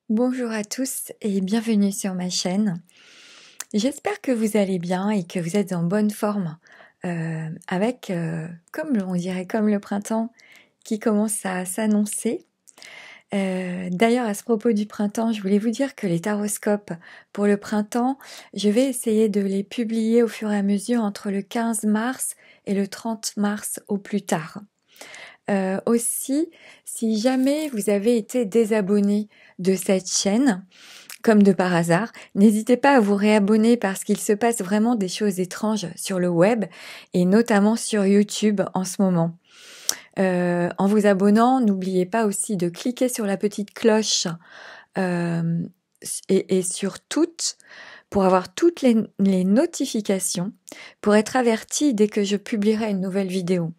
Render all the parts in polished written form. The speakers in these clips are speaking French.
Bonjour à tous et bienvenue sur ma chaîne. J'espère que vous allez bien et que vous êtes en bonne forme avec, comme on dirait, comme le printemps qui commence à s'annoncer. D'ailleurs, à ce propos du printemps, je voulais vous dire que les taroscopes pour le printemps, je vais essayer de les publier au fur et à mesure entre le 15 mars et le 30 mars au plus tard. Aussi, si jamais vous avez été désabonné de cette chaîne, comme de par hasard, n'hésitez pas à vous réabonner parce qu'il se passe vraiment des choses étranges sur le web et notamment sur YouTube en ce moment. En vous abonnant, n'oubliez pas aussi de cliquer sur la petite cloche euh, et sur toutes pour avoir toutes les notifications, pour être averti dès que je publierai une nouvelle vidéo.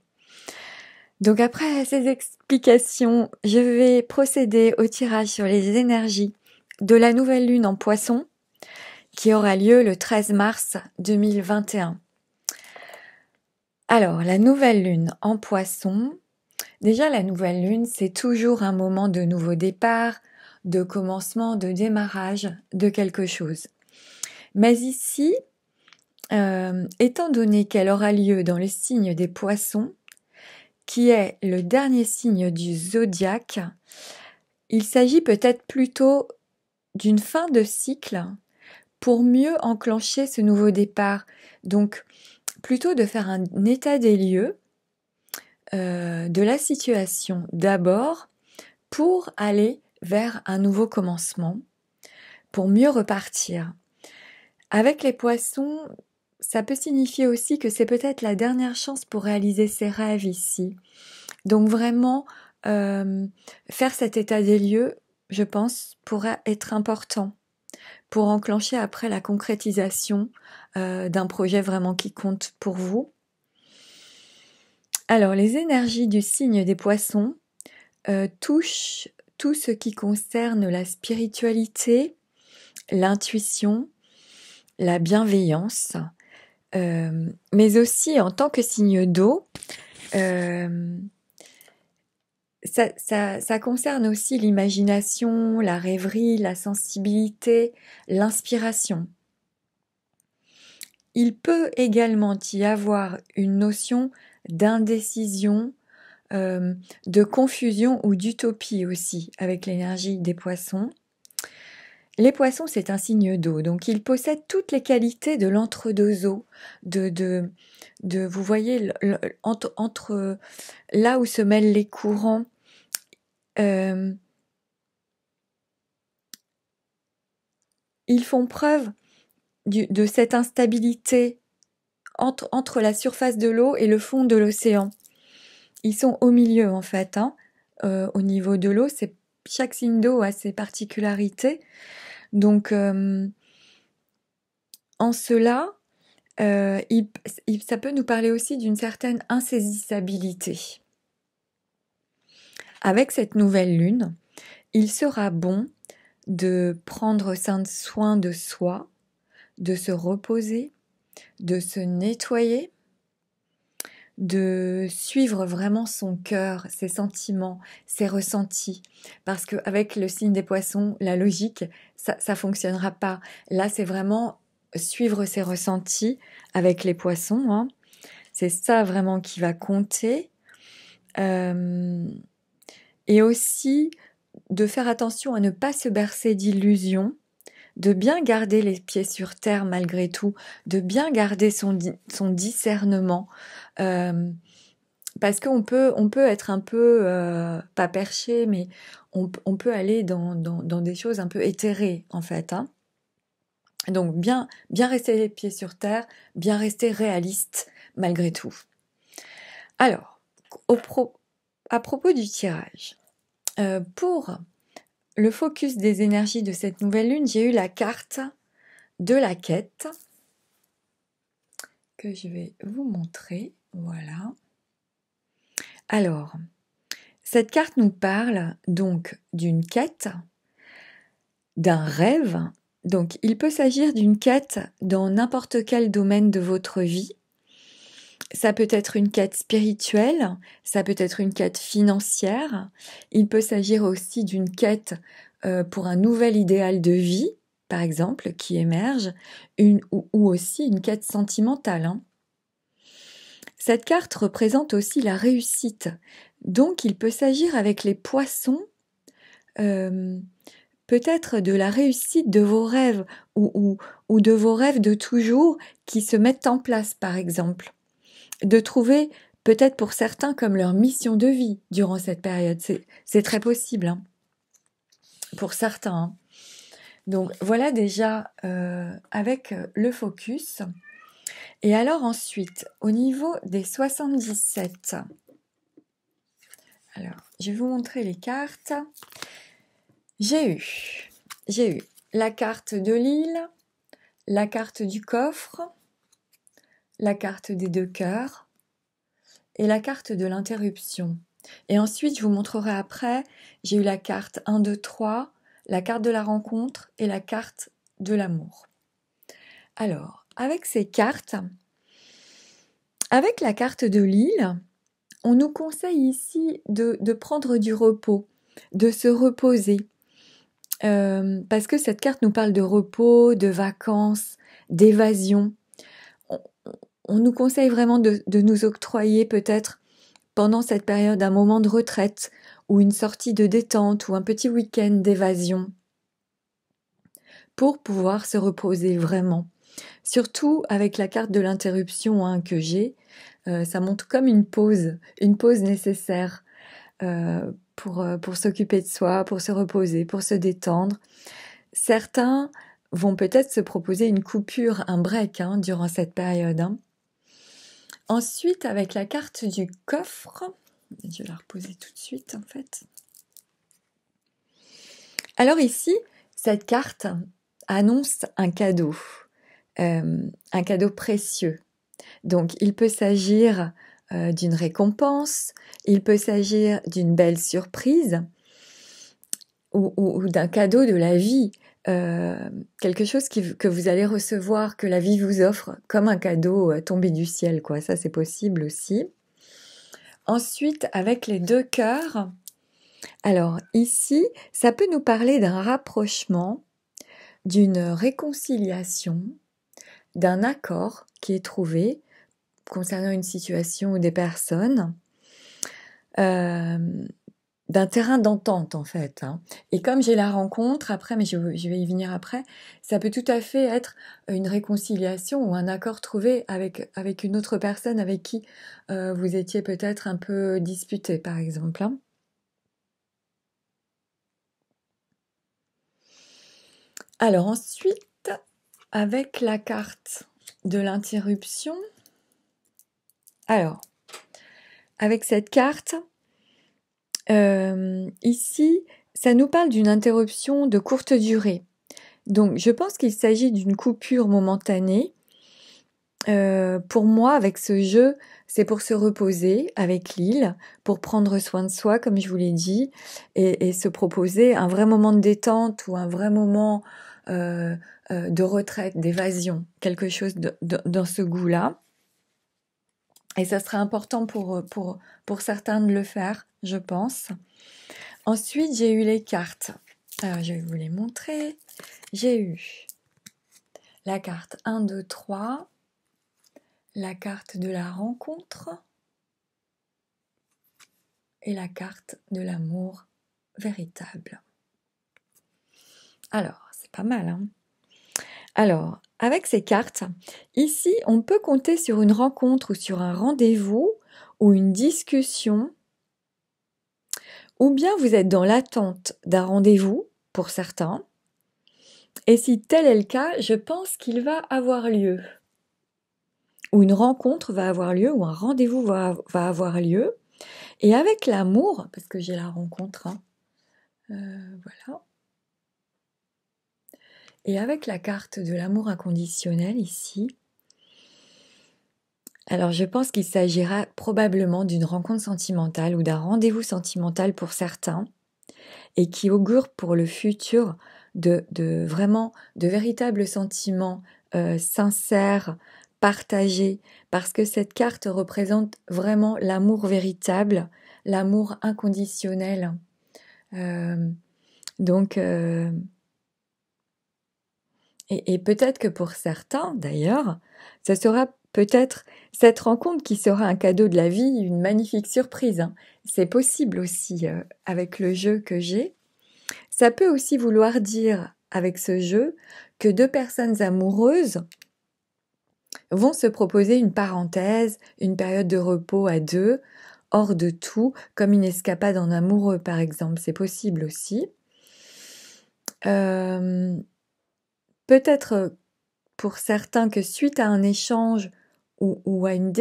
Donc après ces explications, je vais procéder au tirage sur les énergies de la nouvelle lune en Poisson qui aura lieu le 13 mars 2021. Alors, la nouvelle lune en Poisson, déjà la nouvelle lune, c'est toujours un moment de nouveau départ, de commencement, de démarrage de quelque chose. Mais ici, étant donné qu'elle aura lieu dans le signe des Poissons, qui est le dernier signe du zodiaque, il s'agit peut-être plutôt d'une fin de cycle pour mieux enclencher ce nouveau départ. Donc, plutôt de faire un état des lieux de la situation d'abord pour aller vers un nouveau commencement, pour mieux repartir. Avec les poissons, ça peut signifier aussi que c'est peut-être la dernière chance pour réaliser ses rêves ici. Donc vraiment, faire cet état des lieux, je pense, pourra être important pour enclencher après la concrétisation d'un projet vraiment qui compte pour vous. Alors, les énergies du signe des Poissons touchent tout ce qui concerne la spiritualité, l'intuition, la bienveillance, mais aussi en tant que signe d'eau, ça concerne aussi l'imagination, la rêverie, la sensibilité, l'inspiration. Il peut également y avoir une notion d'indécision, de confusion ou d'utopie aussi avec l'énergie des poissons. Les poissons, c'est un signe d'eau, donc ils possèdent toutes les qualités de l'entre-deux eaux, vous voyez, entre là où se mêlent les courants, ils font preuve de cette instabilité entre la surface de l'eau et le fond de l'océan. Ils sont au milieu en fait, au niveau de l'eau. Chaque signe d'eau a ses particularités. Donc, en cela, ça peut nous parler aussi d'une certaine insaisissabilité. Avec cette nouvelle lune, il sera bon de prendre soin de soi, de se reposer, de se nettoyer, de suivre vraiment son cœur, ses sentiments, ses ressentis. Parce qu'avec le signe des poissons, la logique, ça fonctionnera pas. Là, c'est vraiment suivre ses ressentis avec les poissons, hein. C'est ça vraiment qui va compter. Et aussi de faire attention à ne pas se bercer d'illusions, de bien garder les pieds sur terre malgré tout, de bien garder son discernement, parce qu'on peut être un peu, pas perché, mais on peut aller dans des choses un peu éthérées en fait, hein. Donc bien rester les pieds sur terre, bien rester réaliste malgré tout. Alors, à propos du tirage, pour le focus des énergies de cette nouvelle lune, j'ai eu la carte de la quête que je vais vous montrer. Voilà. Alors, cette carte nous parle donc d'une quête, d'un rêve. Donc, il peut s'agir d'une quête dans n'importe quel domaine de votre vie. Ça peut être une quête spirituelle, ça peut être une quête financière. Il peut s'agir aussi d'une quête pour un nouvel idéal de vie, par exemple, qui émerge, ou aussi une quête sentimentale, hein. Cette carte représente aussi la réussite. Donc il peut s'agir avec les poissons euh, peut-être de la réussite de vos rêves ou de vos rêves de toujours qui se mettent en place, par exemple. De trouver peut-être pour certains comme leur mission de vie durant cette période. C'est très possible, hein, pour certains, hein. Donc voilà déjà avec le focus. Et alors ensuite, au niveau des 77, alors je vais vous montrer les cartes. J'ai eu la carte de l'île, la carte du coffre, la carte des 2 cœurs et la carte de l'interruption. Et ensuite, je vous montrerai après, j'ai eu la carte 1, 2, 3, la carte de la rencontre et la carte de l'amour. Alors, avec ces cartes, avec la carte de l'île, on nous conseille ici de prendre du repos, de se reposer. Parce que cette carte nous parle de repos, de vacances, d'évasion. On nous conseille vraiment de nous octroyer peut-être pendant cette période un moment de retraite ou une sortie de détente ou un petit week-end d'évasion pour pouvoir se reposer vraiment. Surtout avec la carte de l'interruption, hein, que j'ai, ça montre comme une pause nécessaire pour s'occuper de soi, pour se reposer, pour se détendre. Certains vont peut-être se proposer une coupure, un break, hein, durant cette période, hein. Ensuite, avec la carte du coffre, je vais la reposer tout de suite en fait. Alors ici, cette carte annonce un cadeau précieux. Donc il peut s'agir d'une récompense, il peut s'agir d'une belle surprise ou d'un cadeau de la vie. Quelque chose que vous allez recevoir, que la vie vous offre comme un cadeau tombé du ciel, quoi. Ça, c'est possible aussi. Ensuite, avec les 2 cœurs, alors ici, ça peut nous parler d'un rapprochement, d'une réconciliation, d'un accord qui est trouvé concernant une situation ou des personnes, d'un terrain d'entente en fait, hein. Et comme j'ai la rencontre après, mais je vais y venir après, ça peut tout à fait être une réconciliation ou un accord trouvé avec une autre personne avec qui vous étiez peut-être un peu disputé, par exemple, hein. Alors ensuite, avec la carte de l'interruption, alors avec cette carte, ici, ça nous parle d'une interruption de courte durée. Donc, je pense qu'il s'agit d'une coupure momentanée. Pour moi, avec ce jeu, c'est pour se reposer avec l'île, pour prendre soin de soi, comme je vous l'ai dit, et se proposer un vrai moment de détente ou un vrai moment de retraite, d'évasion, quelque chose dans ce goût-là. Et ça sera important pour certains de le faire, je pense. Ensuite, j'ai eu les cartes. Alors, je vais vous les montrer. J'ai eu la carte 1, 2, 3, la carte de la rencontre et la carte de l'amour véritable. Alors, c'est pas mal, hein? Alors, avec ces cartes, ici, on peut compter sur une rencontre ou sur un rendez-vous ou une discussion, ou bien vous êtes dans l'attente d'un rendez-vous pour certains, et si tel est le cas, je pense qu'il va avoir lieu, ou une rencontre va avoir lieu, ou un rendez-vous va avoir lieu, et avec l'amour, parce que j'ai la rencontre, hein, voilà, et avec la carte de l'amour inconditionnel ici, alors je pense qu'il s'agira probablement d'une rencontre sentimentale ou d'un rendez-vous sentimental pour certains et qui augure pour le futur de véritables sentiments sincères, partager, parce que cette carte représente vraiment l'amour véritable, l'amour inconditionnel. Euh, donc, et peut-être que pour certains, d'ailleurs, ce sera peut-être cette rencontre qui sera un cadeau de la vie, une magnifique surprise, hein. C'est possible aussi avec le jeu que j'ai. Ça peut aussi vouloir dire, avec ce jeu, que deux personnes amoureuses vont se proposer une parenthèse, une période de repos à deux, hors de tout, comme une escapade en amoureux par exemple, c'est possible aussi. Peut-être pour certains que suite à un échange ou à une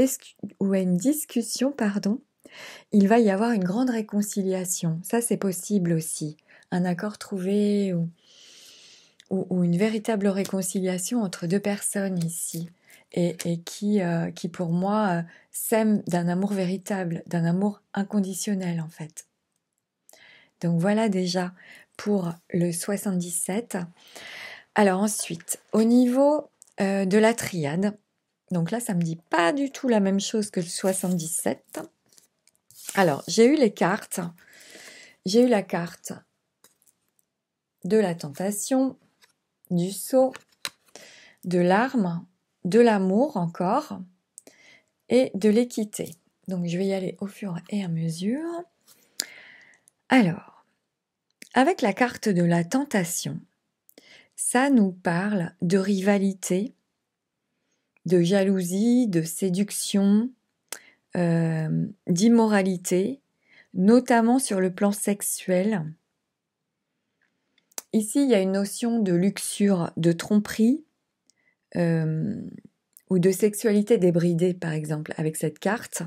discussion, pardon, il va y avoir une grande réconciliation. Ça, c'est possible aussi. Un accord trouvé ou une véritable réconciliation entre deux personnes ici. Et qui pour moi, s'aiment d'un amour véritable, d'un amour inconditionnel en fait. Donc voilà déjà pour le 77. Alors ensuite, au niveau de la triade, donc là ça me dit pas du tout la même chose que le 77. Alors j'ai eu les cartes, j'ai eu la carte de la tentation, du sceau, de l'arme, de l'amour encore et de l'équité. Donc je vais y aller au fur et à mesure. Alors, avec la carte de la tentation, ça nous parle de rivalité, de jalousie, de séduction, d'immoralité, notamment sur le plan sexuel. Ici, il y a une notion de luxure, de tromperie ou de sexualité débridée, par exemple, avec cette carte.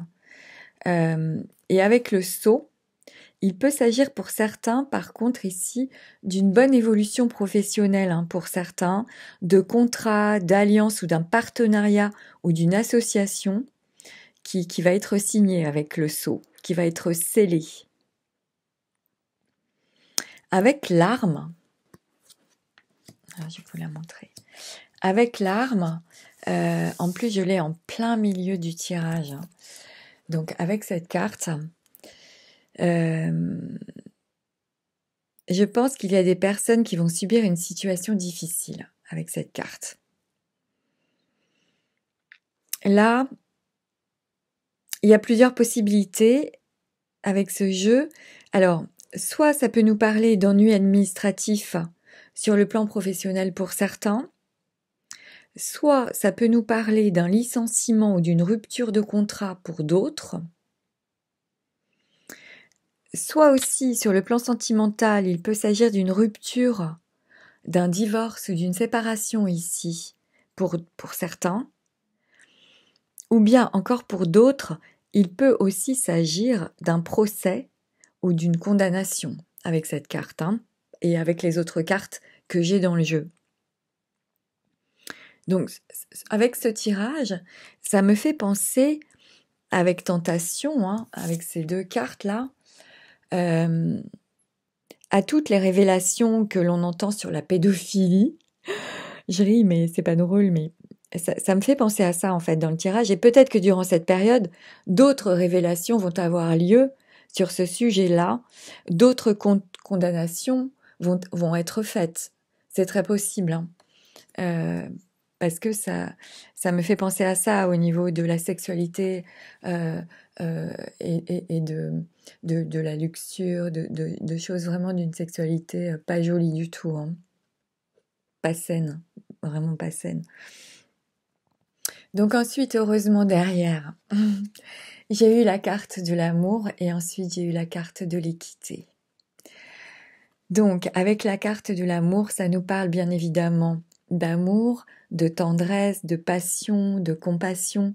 Et avec le sceau, il peut s'agir pour certains, par contre, ici, d'une bonne évolution professionnelle, hein, pour certains, de contrats, d'alliances ou d'un partenariat ou d'une association qui va être signé avec le sceau, qui va être scellé. Avec l'arme, je vais vous la montrer. Avec l'arme, en plus je l'ai en plein milieu du tirage. Hein. Donc avec cette carte, je pense qu'il y a des personnes qui vont subir une situation difficile avec cette carte. Là, il y a plusieurs possibilités avec ce jeu. Alors, soit ça peut nous parler d'ennuis administratifs sur le plan professionnel pour certains, soit ça peut nous parler d'un licenciement ou d'une rupture de contrat pour d'autres, soit aussi sur le plan sentimental, il peut s'agir d'une rupture, d'un divorce ou d'une séparation ici pour certains, ou bien encore pour d'autres, il peut aussi s'agir d'un procès ou d'une condamnation avec cette carte, hein, et avec les autres cartes que j'ai dans le jeu. Donc, avec ce tirage, ça me fait penser, avec tentation, hein, avec ces deux cartes-là, à toutes les révélations que l'on entend sur la pédophilie. Je ris, mais c'est pas drôle, mais ça me fait penser à ça, en fait, dans le tirage. Et peut-être que durant cette période, d'autres révélations vont avoir lieu sur ce sujet-là. D'autres condamnations vont être faites. C'est très possible, hein. Parce que ça me fait penser à ça au niveau de la sexualité et de la luxure, de choses vraiment d'une sexualité pas jolie du tout, hein. Pas saine, vraiment pas saine. Donc ensuite, heureusement derrière, j'ai eu la carte de l'amour et ensuite j'ai eu la carte de l'équité. Donc avec la carte de l'amour, ça nous parle bien évidemment d'amour, de tendresse, de passion, de compassion.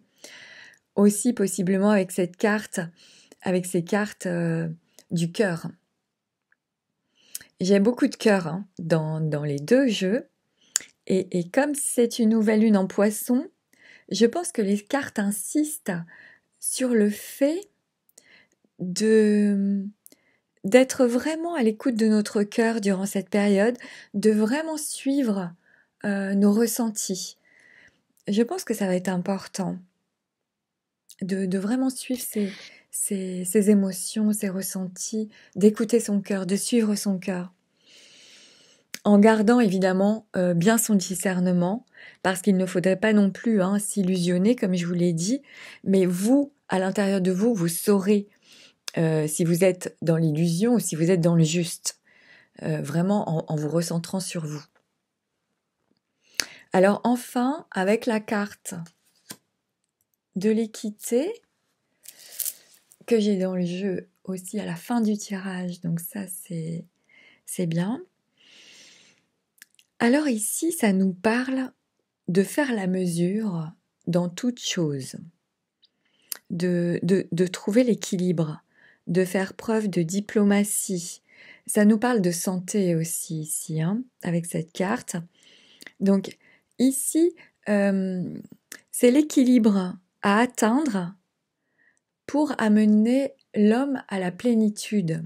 Aussi possiblement avec cette carte, avec ces cartes du cœur. J'ai beaucoup de cœur, hein, dans les deux jeux. Et comme c'est une nouvelle lune en poisson, je pense que les cartes insistent sur le fait d'être vraiment à l'écoute de notre cœur durant cette période, de vraiment suivre nos ressentis. je pense que ça va être important de vraiment suivre ses émotions, ses ressentis, d'écouter son cœur, de suivre son cœur. En gardant évidemment bien son discernement, parce qu'il ne faudrait pas non plus s'illusionner, comme je vous l'ai dit, mais vous, à l'intérieur de vous, vous saurez si vous êtes dans l'illusion ou si vous êtes dans le juste, vraiment en vous recentrant sur vous. Alors enfin, avec la carte de l'équité, que j'ai dans le jeu aussi à la fin du tirage, donc ça c'est bien. Alors ici, ça nous parle de faire la mesure dans toute chose, de trouver l'équilibre, de faire preuve de diplomatie. Ça nous parle de santé aussi ici, avec cette carte. Donc ici, c'est l'équilibre à atteindre pour amener l'homme à la plénitude.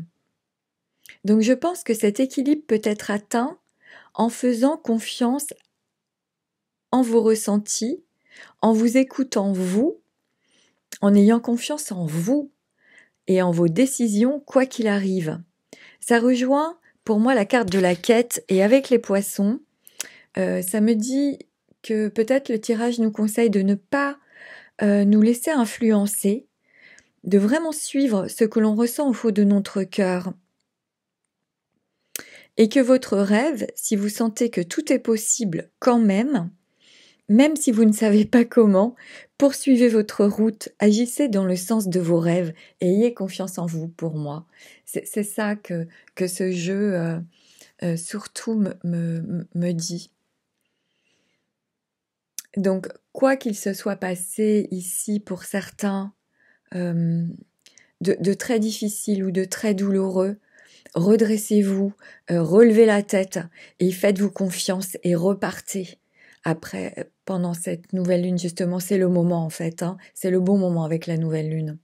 Donc je pense que cet équilibre peut être atteint en faisant confiance en vos ressentis, en vous écoutant vous, en ayant confiance en vous et en vos décisions quoi qu'il arrive. Ça rejoint pour moi la carte de la quête, et avec les poissons, ça me dit que peut-être le tirage nous conseille de ne pas nous laisser influencer, de vraiment suivre ce que l'on ressent au fond de notre cœur. Et que votre rêve, si vous sentez que tout est possible quand même si vous ne savez pas comment, poursuivez votre route, agissez dans le sens de vos rêves et ayez confiance en vous pour moi. C'est ça que ce jeu surtout me dit. Donc, quoi qu'il se soit passé ici pour certains, de très difficile ou de très douloureux, redressez-vous, relevez la tête et faites-vous confiance et repartez. Après, pendant cette nouvelle lune, justement, c'est le moment en fait, c'est le bon moment avec la nouvelle lune.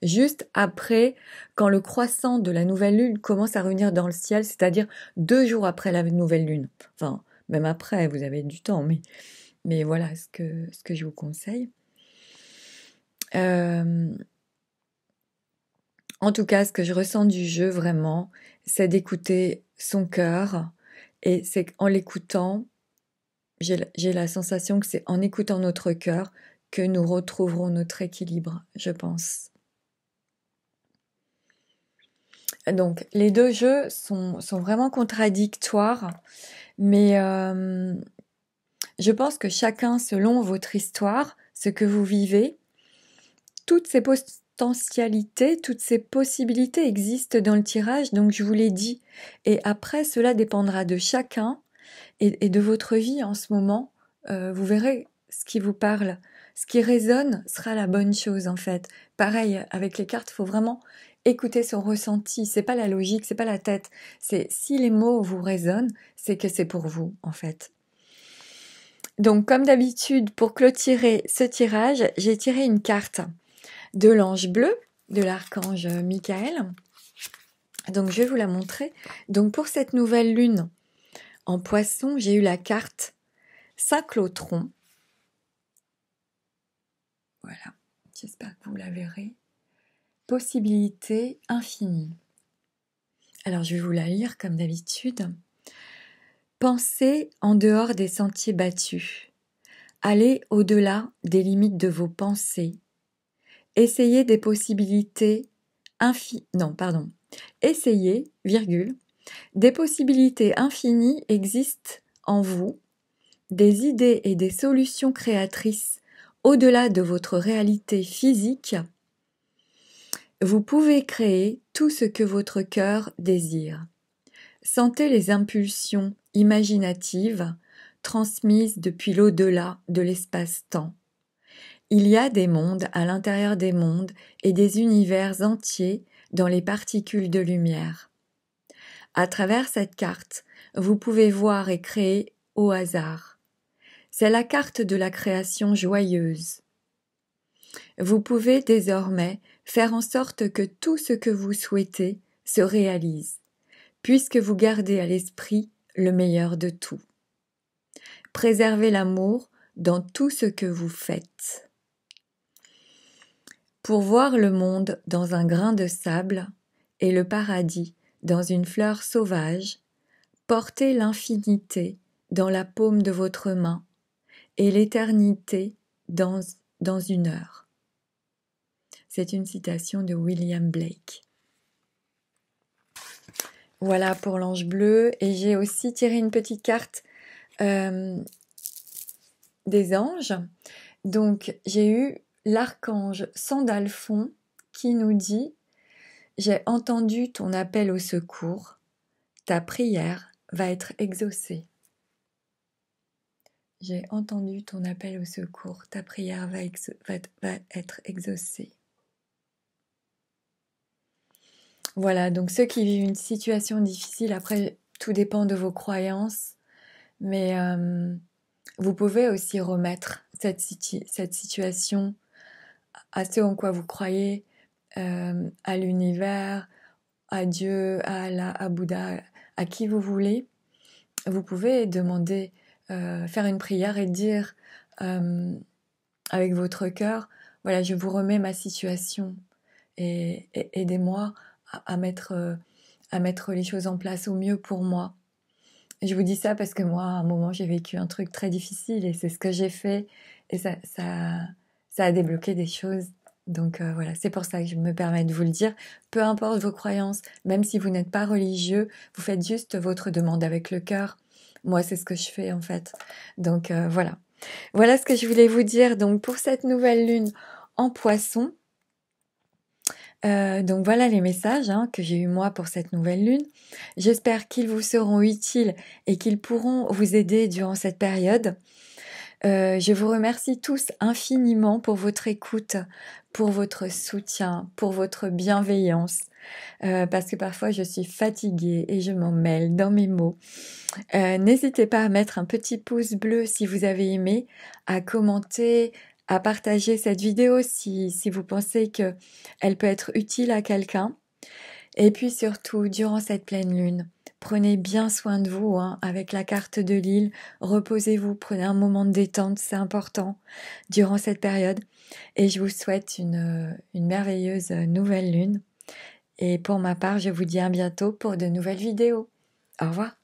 Juste après, quand le croissant de la nouvelle lune commence à revenir dans le ciel, c'est-à-dire 2 jours après la nouvelle lune. Enfin, même après, vous avez du temps, mais voilà ce que je vous conseille. En tout cas, ce que je ressens du jeu vraiment, c'est d'écouter son cœur, et c'est qu'en l'écoutant, j'ai la sensation que c'est en écoutant notre cœur que nous retrouverons notre équilibre, je pense. Donc, les deux jeux sont vraiment contradictoires, mais je pense que chacun, selon votre histoire, ce que vous vivez, toutes ces potentialités, toutes ces possibilités existent dans le tirage, donc je vous l'ai dit. Et après, cela dépendra de chacun et de votre vie en ce moment. Vous verrez ce qui vous parle. Ce qui résonne sera la bonne chose en fait. Pareil, avec les cartes, il faut vraiment écouter son ressenti. C'est pas la logique, c'est pas la tête. C'est si les mots vous résonnent, c'est que c'est pour vous en fait. Donc comme d'habitude, pour clôturer ce tirage, j'ai tiré une carte de l'ange bleu, de l'archange Michael. Donc je vais vous la montrer. Donc pour cette nouvelle lune en poisson, j'ai eu la carte Synchlotron. Voilà, j'espère que vous la verrez. Possibilité infinie. Alors je vais vous la lire comme d'habitude. Pensez en dehors des sentiers battus. Allez au-delà des limites de vos pensées. Essayez des possibilités Essayez, des possibilités infinies existent en vous, des idées et des solutions créatrices au-delà de votre réalité physique. Vous pouvez créer tout ce que votre cœur désire. Sentez les impulsions imaginatives transmises depuis l'au-delà de l'espace-temps. Il y a des mondes à l'intérieur des mondes et des univers entiers dans les particules de lumière. À travers cette carte, vous pouvez voir et créer au hasard. C'est la carte de la création joyeuse. Vous pouvez désormais faire en sorte que tout ce que vous souhaitez se réalise, puisque vous gardez à l'esprit le meilleur de tout. Préservez l'amour dans tout ce que vous faites. Pour voir le monde dans un grain de sable et le paradis dans une fleur sauvage, portez l'infinité dans la paume de votre main et l'éternité dans une heure. C'est une citation de William Blake. Voilà pour l'ange bleu, et j'ai aussi tiré une petite carte des anges. Donc j'ai eu l'archange Sandalphon qui nous dit « J'ai entendu ton appel au secours, ta prière va être exaucée. » J'ai entendu ton appel au secours, ta prière va être exaucée. Voilà, donc ceux qui vivent une situation difficile, après tout dépend de vos croyances, mais vous pouvez aussi remettre cette situation à ce en quoi vous croyez, à l'univers, à Dieu, à Bouddha, à qui vous voulez. Vous pouvez demander, faire une prière et dire avec votre cœur, voilà, je vous remets ma situation et aidez-moi à mettre les choses en place au mieux pour moi. Je vous dis ça parce que moi, à un moment, j'ai vécu un truc très difficile et c'est ce que j'ai fait et ça a débloqué des choses. Donc voilà, c'est pour ça que je me permets de vous le dire. Peu importe vos croyances, même si vous n'êtes pas religieux, vous faites juste votre demande avec le cœur. Moi, c'est ce que je fais en fait. Donc voilà. Voilà ce que je voulais vous dire. Donc pour cette nouvelle lune en Poisson, donc voilà les messages que j'ai eu moi pour cette nouvelle lune. J'espère qu'ils vous seront utiles et qu'ils pourront vous aider durant cette période. Je vous remercie tous infiniment pour votre écoute, pour votre soutien, pour votre bienveillance, parce que parfois je suis fatiguée et je m'en mêle dans mes mots. N'hésitez pas à mettre un petit pouce bleu si vous avez aimé, à commenter, à partager cette vidéo si vous pensez qu'elle peut être utile à quelqu'un. Et puis surtout, durant cette pleine lune, prenez bien soin de vous avec la carte de l'île. Reposez-vous, prenez un moment de détente, c'est important durant cette période. Et je vous souhaite une merveilleuse nouvelle lune. Et pour ma part, je vous dis à bientôt pour de nouvelles vidéos. Au revoir.